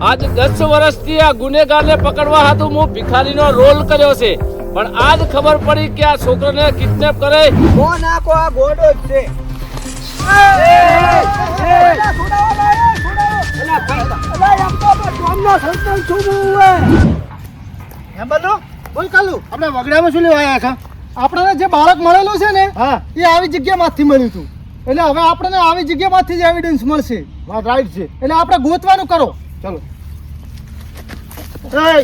આજ 10 વર્ષથી આ ગુનેગારને પકડવા હાતું હું ભિખારીનો રોલ કર્યો છે, પણ આજ ખબર પડી કે આ છોકરાને કિડનેપ કરે કોણ આખો આ ગોડો જ છે. આપણે વગડામાં શું લેવા આવ્યા હતા? આપણને જે બાળક મળેલું છે ને એ આવી જગ્યામાંથી મળ્યું હતું, એટલે હવે આપણને આવી જગ્યામાંથી જ એવિડન્સ મળશે. વાત રાઈટ છે, એટલે આપણે ગોતવાનું કરો. ચલો.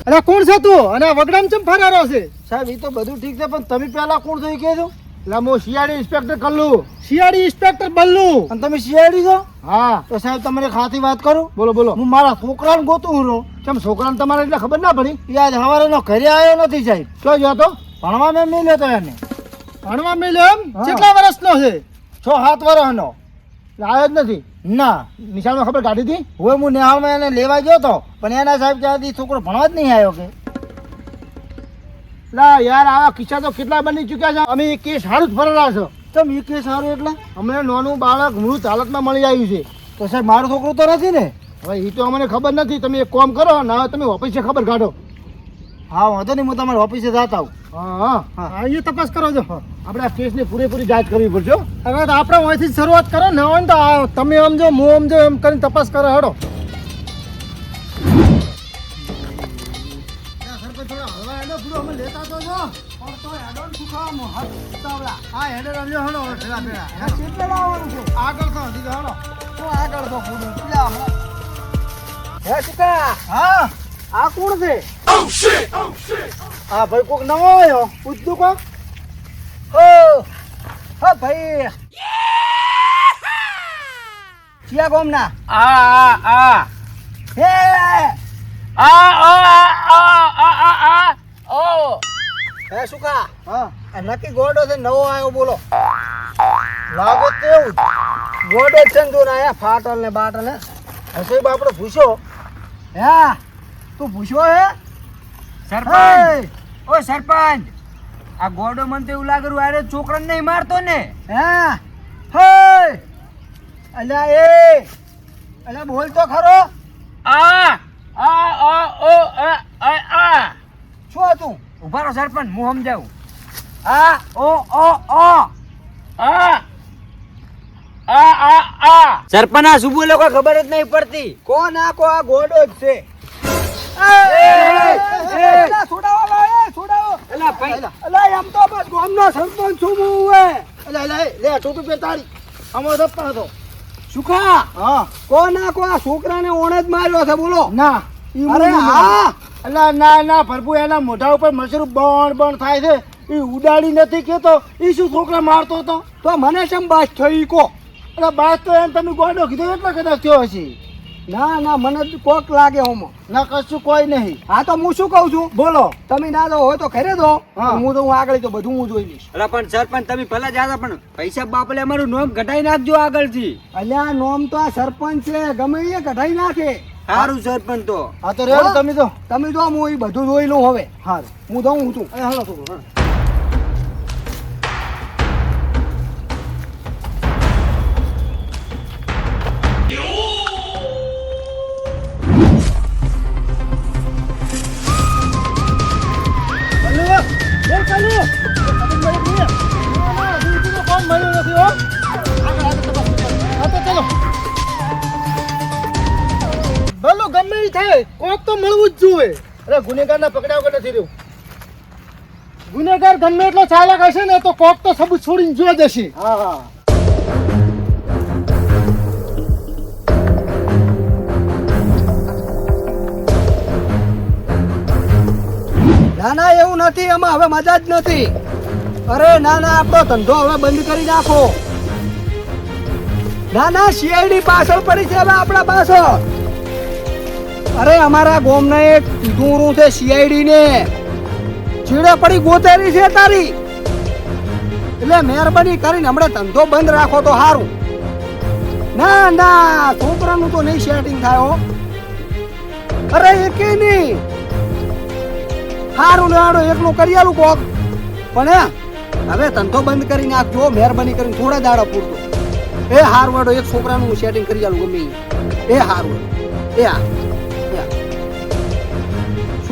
અરે કોણ છે તું અને વગડામ ચમ ફરારો છે? સાહેબ એ તો બધું ઠીક છે, પણ તમે પેલા કોણ છો એ કહેજો. એટલે હું CID inspector Kallu. CID inspector Ballu. અને તમે સીઆઈડી છો? હા. તો સાહેબ તમને ખાતી વાત કરું. બોલો બોલો. હું મારા છોકરાને ગોતું હું. કેમ છોકરાને તમારે એટલે ખબર ના પડી? યાદ હવારેનો ઘરે આવ્યો નથી સાહેબ. શું ગયો તો? ભણવા મેં મિલ્યો તો એને. ભણવા મળ્યો એમ? હા. કેટલા વર્ષનો છે? 6-7 વર્ષનો. આવ્યો જ નથી. ના નિશાળમાં ખબર કાઢી હતી? હવે હું નિહાળમાં એને લેવા ગયો તો, પણ એના સાહેબ ત્યાંથી છોકરો ભણવા જ નહીં આવ્યો કે. લા યાર આવા કિસ્સા તો કેટલા બની ચૂક્યા છે. અમે એ કેસ સારું જ ફરેલા છો. તમે એ કે સારું એટલે અમને નાનું બાળક મૃત હાલતમાં મળી આવ્યું છે. તો સાહેબ મારું છોકરું તો નથી ને. હવે એ તો અમને ખબર નથી. તમે એક કામ કરો ને, હવે તમે ઓફિસે ખબર કાઢો. હા વાંધો નહીં, હું તમારી ઓફિસે જતા આવું. હા હા હા. હા એ તપાસ કરો છો. આપણે આ કેસની પૂરેપૂરી જાંચ કરવી પડશે હો. હવે તો આપણે અહીંથી જ શરૂઆત કરો ને, હોય ને તો તમે સમજો હું સમજો એમ કરીને તપાસ કરો. હેડો. હા આ કોણ છે? હા ભાઈ કોક નવો આવ્યો. પૂછતું કોક. હા ભાઈ ક્યાં ગામના? હે હે સુકા. હા આ નક્કી ગોડો છે નવો આવ્યો. બોલો. લાગો તેવું ગોડો જ છે ને તું આયા ફાટલ ને બાટલ ને હસીબ આપણે પૂછ્યો. હા તું પૂછ્યો હે? સરપંચ ઓ સરપંચ, આ ગોડો મને તો એવું લાગે આરે છોકરાને નહીં મારતો ને. હા હે અલ્યા એ અલ્યા બોલ તો ખરો. શું હતું? ઉભા રહો સરપંચ, હું સમજાવું. હા સરપંચ આ શું બોલે કોઈ ખબર જ નહીં પડતી. કોણ આખો આ ગોડો જ છે. છોકરાને ઓણ જ માર્યો છે. બોલો. ના અરે હા અલા ના પ્રભુ, એના મોઢા ઉપર મશરૂમ બણ થાય છે. એ ઉડાડી નથી કેતો. એ શું છોકરા મારતો હતો? તો મને કેમ બાસ થઈ કો? એટલે બાદ તો એમ તમે ગોડો કીધો એટલે કદાચ થયો હશે. ના મને કોક લાગે હોમો. ના કશું કોઈ નહીં. હા તો હું શું કઉ છું, બોલો. તમે ના દો હોય તો ખરે દો. હા. હું તો આગળ તો બધું હું જોઈ લઈશ. અરે પણ સરપંચ તમે ભલા જાતા, પણ પૈસા બાપલે અમારું નામ ઘટાઈ નાખજો આગળથી. અલ્યા નોમ તો આ સરપંચ છે, ગમે એ કઢાઈ નાખે. સારું સરપંચ તો. હા તો રેડ તમે તો. તમે જો હું એ બધું જોઈ લઉં. હવે હા હું દઉં છું. હાલો છોકરો. ભલો ગમે ઈ થાય, કોક તો મળવું જ જોઈએ. અરે ગુનેગાર ના પકડ્યા વગર નથી રહ્યું. ગુનેગાર ગમે એટલો ચાલાક હશે ને તો કોક તો સબૂત છોડીને જો જશે. હા હા ના એવું નથી. એમાં હવે મજા જ નથી. અરે ના આપણો ધંધો હવે બંધ કરી નાખો. ના સીઆઈડી પાછળ પડી છે હવે આપણા પાછળ. અરે અમારા ગામના એક કીધું છે સીઆઈડી ને ચીડે પડી ગોતેરી છે તારી. એટલે મહેરબાની કરીને હમણાં ધંધો બંધ રાખો તો સારું. ના છોકરાનું તો નહીં સેટિંગ થાય હો. અરે એકે નહીં. સારું લેવાડો એકલું કરી આલું કોક. પણ હવે ધંધો બંધ કરી નાખજો મહેરબાની કરીને, થોડા દાડા પૂરતો. એ હાર વાળો એક છોકરાનું સેટિંગ કરી આલું ગમે એ હાર વાળો. એ હા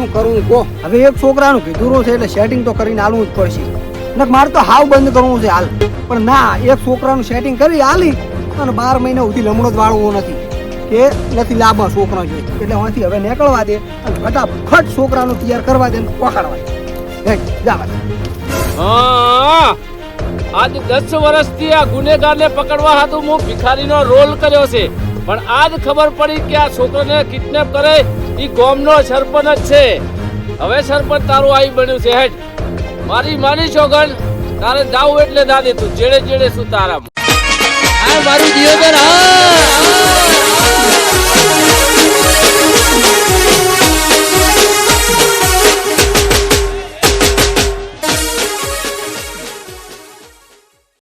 શું કરવું કહો? હવે એક છોકરાનું કીધું છે એટલે સેટિંગ તો કરીને હાલવું જ પડશે. નક મારે તો હાવ બંધ કરવું છે હાલ. પણ ના, એક છોકરાનું સેટિંગ કરી હાલી અને 12 મહિના સુધી લમણો જ વાળવો નથી કે નથી લાભમાં છોકરા જોઈએ. એટલે અહીંથી હવે નીકળવા દે અને ફટાફટ છોકરાનું તૈયાર કરવા દે ને પકડવા દે. જવા દે. હા, આજ 10 વર્ષથી આ ગુનેગારને પકડવા હાતું હું ભિખારીનો રોલ કર્યો છે, પણ આજ ખબર પડી કે આ છોકરાને કિડનેપ કરે ઈ ગામનો સરપંચ જ છે. હવે સરપંચ તારું આઈ બન્યું છે. હેડ, મારી માની છોગન, તારે જાવું એટલે દાદી તું જેડે જેડે શું તારામાં. આ મારું દિયોદર હા